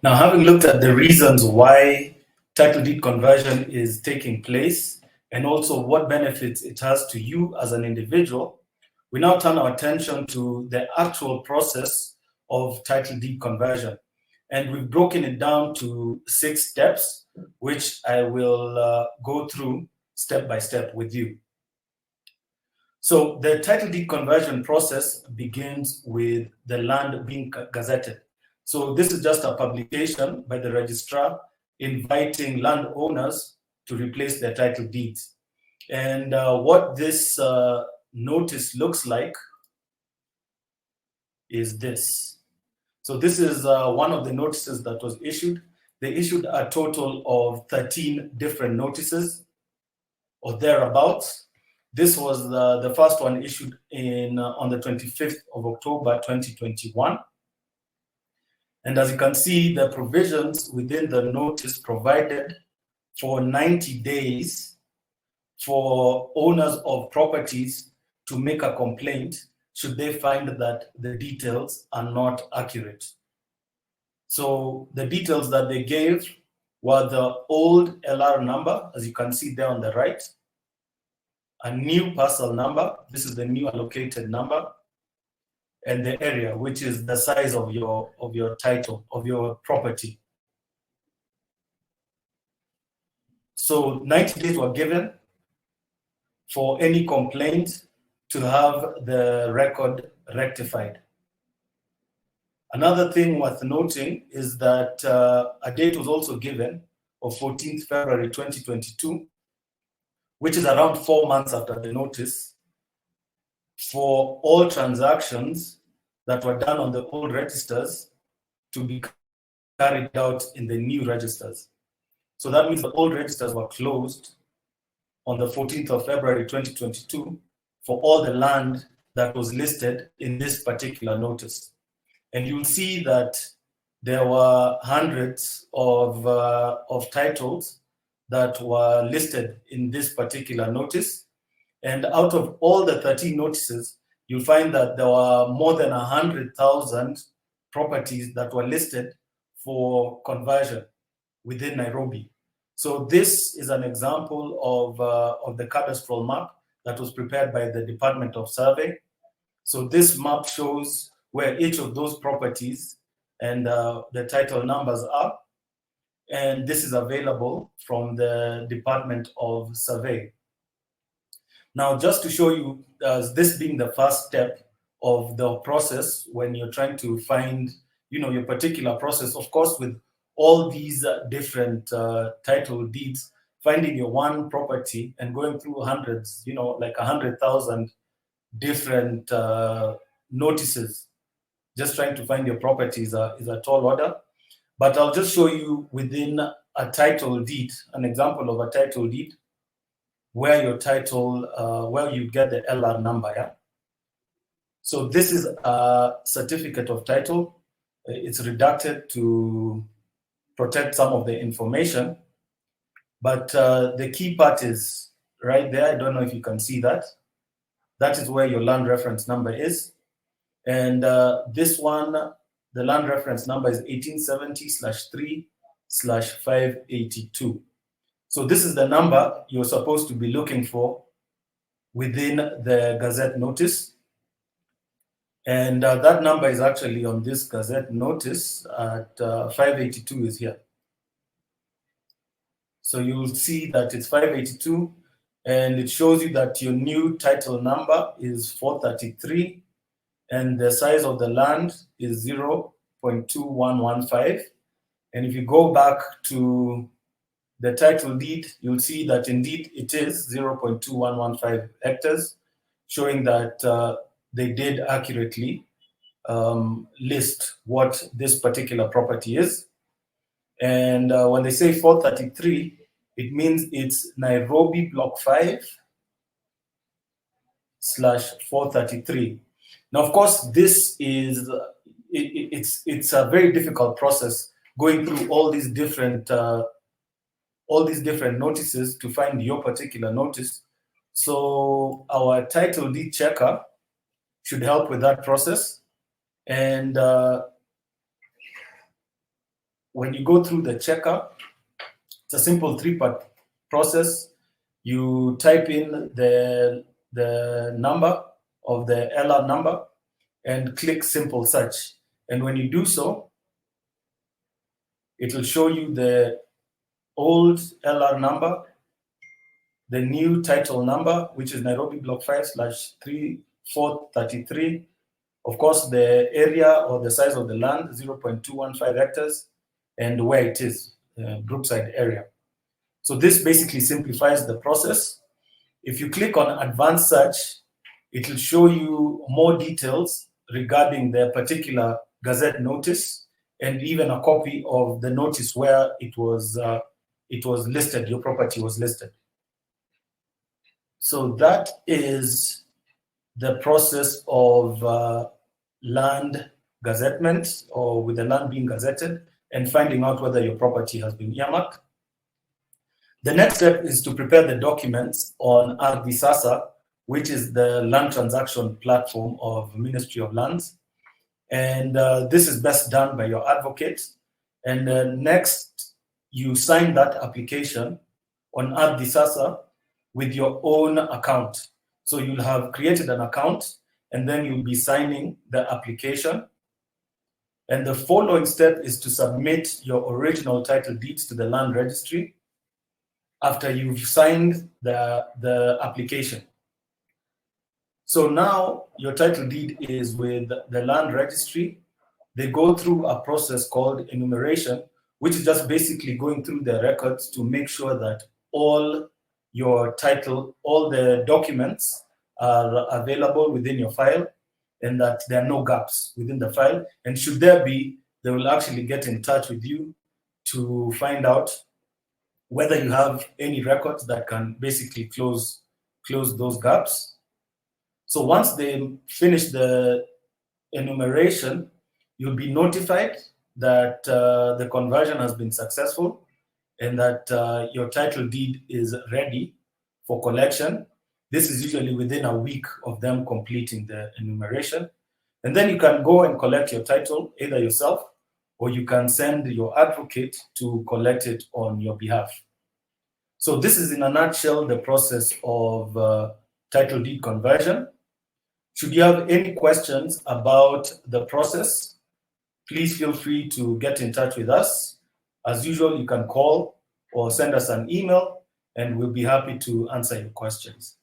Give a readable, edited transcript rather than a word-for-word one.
Now, having looked at the reasons why title deed conversion is taking place and also what benefits it has to you as an individual, we now turn our attention to the actual process of title deed conversion. And we've broken it down to 6 steps, which I will go through step by step with you. So the title deed conversion process begins with the land being gazetted. So this is just a publication by the registrar inviting landowners to replace their title deeds. And what this notice looks like is this. So this is one of the notices that was issued. They issued a total of 13 different notices or thereabouts. This was the first one issued on the 25th of October 2021. And as you can see, the provisions within the notice provided for 90 days for owners of properties to make a complaint should they find that the details are not accurate. So the details that they gave were the old LR number, as you can see there on the right, a new parcel number, this is the new allocated number, and the area, which is the size of your title, of your property. So 90 days were given for any complaint to have the record rectified. Another thing worth noting is that a date was also given of 14th February 2022, which is around 4 months after the notice, for all transactions that were done on the old registers to be carried out in the new registers. So that means the old registers were closed on the 14th of February 2022 for all the land that was listed in this particular notice. And you'll see that there were hundreds of titles that were listed in this particular notice. And out of all the 13 notices, you'll find that there were more than 100,000 properties that were listed for conversion within Nairobi. So this is an example of the cadastral map that was prepared by the Department of Survey. So this map shows where each of those properties and the title numbers are. And this is available from the Department of Survey. Now, just to show you, this being the first step of the process when you're trying to find, your particular process, of course, with all these different title deeds, finding your one property and going through hundreds, like 100,000 different notices, just trying to find your property is a tall order. But I'll just show you within a title deed, an example of a title deed, where your title, where you get the LR number, yeah? So this is a certificate of title. It's redacted to protect some of the information, but the key part is right there. I don't know if you can see that. That is where your land reference number is. And this one, the land reference number is 1870/3/582. So this is the number you're supposed to be looking for within the Gazette notice. And that number is actually on this Gazette notice at 582 is here. So you'll see that it's 582, and it shows you that your new title number is 433, and the size of the land is 0.2115. And if you go back to the title deed, you'll see that indeed it is 0.2115 hectares, showing that they did accurately list what this particular property is. And when they say 433, it means it's Nairobi Block 5/433. Now, of course, this is it's a very difficult process going through all these different notices to find your particular notice. So our title deed checker should help with that process. And when you go through the checker, it's a simple 3-part process. You type in the number of the LR number and click simple search. And when you do so, it will show you the old LR number, the new title number, which is Nairobi block 5/3433. Of course, the area or the size of the land, 0.215 hectares, and where it is, Brookside area. So this basically simplifies the process. If you click on advanced search, it will show you more details regarding the particular Gazette notice and even a copy of the notice where it was listed, your property was listed. So that is the process of land gazettement, or with the land being gazetted, and finding out whether your property has been earmarked. The next step is to prepare the documents on Ardhi Sasa, which is the land transaction platform of Ministry of Lands. And this is best done by your advocate. And next, you sign that application on Ardhi Sasa with your own account. So you'll have created an account, and then you'll be signing the application. And the following step is to submit your original title deeds to the land registry after you've signed the application. So now your title deed is with the land registry. They go through a process called enumeration, which is just basically going through the records to make sure that all your title, all the documents are available within your file, and that there are no gaps within the file. And should there be, they will actually get in touch with you to find out whether you have any records that can basically close those gaps. So once they finish the enumeration, you'll be notified that the conversion has been successful and that your title deed is ready for collection. This is usually within a week of them completing the enumeration. And then you can go and collect your title, either yourself, or you can send your advocate to collect it on your behalf. So this is, in a nutshell, the process of title deed conversion. Should you have any questions about the process, please feel free to get in touch with us. As usual, you can call or send us an email, and we'll be happy to answer your questions.